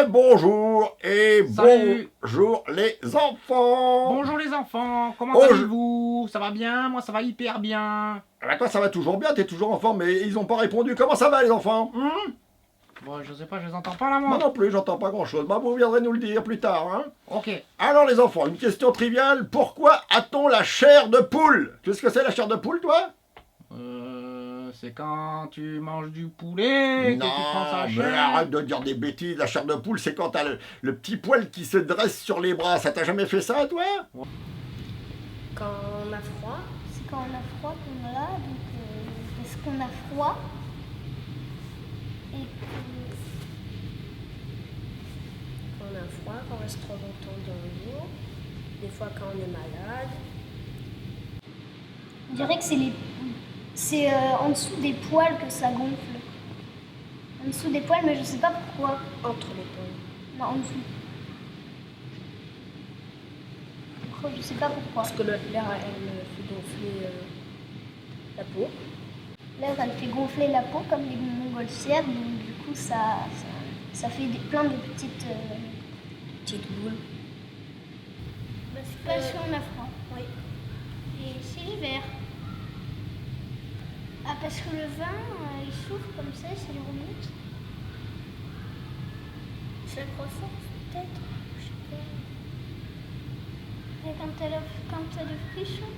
Bonjour et Salut. bonjour les enfants. Bonjour les enfants, comment Oh, allez-vous? Ça va bien? Moi ça va hyper bien. Toi ça va toujours bien, t'es toujours en forme, mais ils ont pas répondu. Comment ça va les enfants? Bon, je sais pas, je les entends pas là Moi moi. non plus, j'entends pas grand chose. Bah vous viendrez nous le dire plus tard, hein. Ok. Alors les enfants, une question triviale. Pourquoi a-t-on la chair de poule? Tu sais ce que c'est la chair de poule, toi? C'est quand tu manges du poulet que tu prends sa Non, mais chair. arrête de dire des bêtises. La chair de poule, c'est quand t'as le petit poil qui se dresse sur les bras. Ça t'a jamais fait ça, toi? Quand on a froid, C'est quand on a froid qu'on a là, donc parce qu'on a froid et que quand on a froid, quand on reste trop longtemps dans l'eau, des fois quand on est malade. on dirait que c'est en dessous des poils que ça gonfle. En dessous des poils, mais je sais pas pourquoi. Entre les poils. Non, en dessous. Je sais pas pourquoi. Parce que l'air, elle fait gonfler la peau. L'air, elle fait gonfler la peau comme les montgolfières, donc du coup ça fait plein de petites. Petite boule. C'est parce qu'on a froid. Oui. Et c'est l'hiver. Ah, parce que le vin, il souffle comme ça lui remonte. C'est la croissance, peut-être. Je sais pas. Et quand t'as le frisson,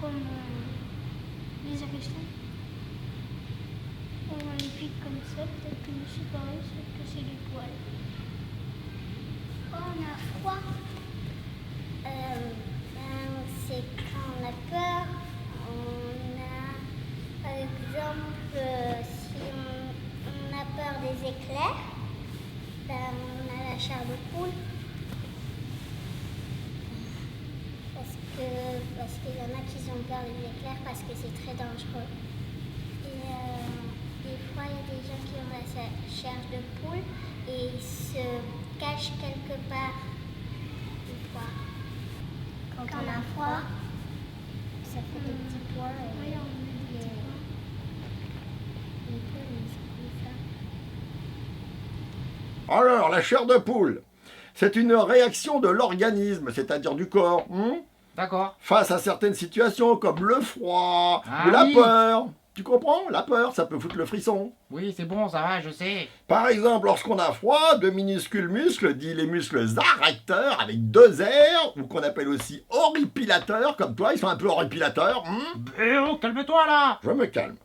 comme les hérissons, on les pique comme ça, peut-être que c'est pareil, sauf que c'est les poils. Oh, on a froid. C'est quand on a peur. On a, par exemple, si on a peur des éclairs, on a la chair de poule. Parce qu'il y en a qui ont peur des éclairs parce que c'est très dangereux. Et des fois, il y a des gens qui ont la chair de poule et ils se cachent quelque part. Des fois. Quand on a froid, ça fait des petits points. Oui, on met des petits points. Les poules, ils font ça. Alors, la chair de poule, c'est une réaction de l'organisme, c'est-à-dire du corps, D'accord. face à certaines situations comme le froid Ah ou la oui. peur. Tu comprends? La peur, ça peut foutre le frisson. Oui, c'est bon, ça va, je sais. Par exemple, lorsqu'on a froid, de minuscules muscles, dits les muscles arrecteurs, avec deux R, ou qu'on appelle aussi horripilateurs, comme toi, ils sont un peu horripilateurs, Eh oh, calme-toi là. je me calme,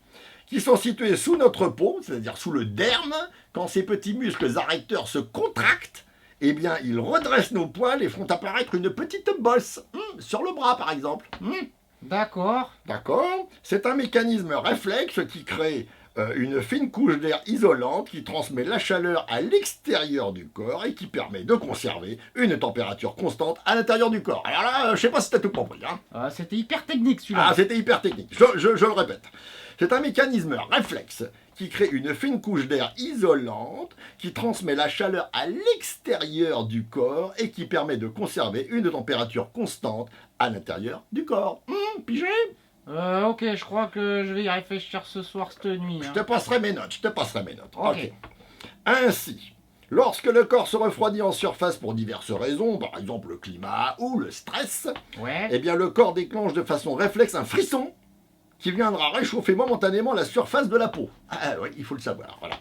qui sont situés sous notre peau, c'est-à-dire sous le derme. Quand ces petits muscles arrecteurs se contractent, eh bien, ils redressent nos poils et font apparaître une petite bosse, sur le bras par exemple. D'accord. D'accord? C'est un mécanisme réflexe qui crée une fine couche d'air isolante qui transmet la chaleur à l'extérieur du corps et qui permet de conserver une température constante à l'intérieur du corps. Alors là, je sais pas si t'as tout compris, hein? C'était hyper technique celui-là. Ah, c'était hyper technique. Je le répète. C'est un mécanisme réflexe qui crée une fine couche d'air isolante qui transmet la chaleur à l'extérieur du corps et qui permet de conserver une température constante à l'intérieur du corps. Pigé? Ok, je crois que je vais y réfléchir ce soir, cette nuit. Je hein. te passerai mes notes, Ok. Ainsi, lorsque le corps se refroidit en surface pour diverses raisons, par exemple le climat ou le stress, Ouais. eh bien le corps déclenche de façon réflexe un frisson qui viendra réchauffer momentanément la surface de la peau. Ah oui, il faut le savoir, voilà.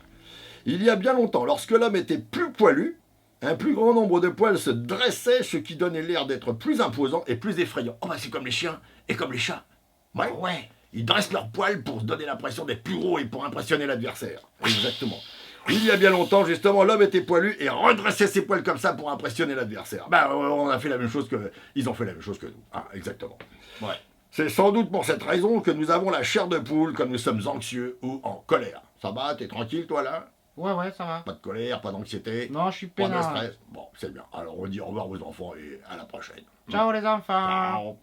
Il y a bien longtemps, lorsque l'homme était plus poilu, un plus grand nombre de poils se dressaient, ce qui donnait l'air d'être plus imposant et plus effrayant. Oh bah c'est comme les chiens et comme les chats. Ouais, Ouais. ils dressent leurs poils pour se donner l'impression d'être plus gros et pour impressionner l'adversaire. Exactement. Il y a bien longtemps, justement, l'homme était poilu et redressait ses poils comme ça pour impressionner l'adversaire. Bah, on a fait la même chose que... Ils ont fait la même chose que nous. Ah, exactement. Ouais. C'est sans doute pour cette raison que nous avons la chair de poule quand nous sommes anxieux ou en colère. Ça va, t'es tranquille, toi, là? Ouais, ça va. Pas de colère, pas d'anxiété, Non, je suis pas de peinard. stress. Bon, c'est bien. Alors, on dit au revoir aux enfants et à la prochaine. Ciao les enfants. Ciao.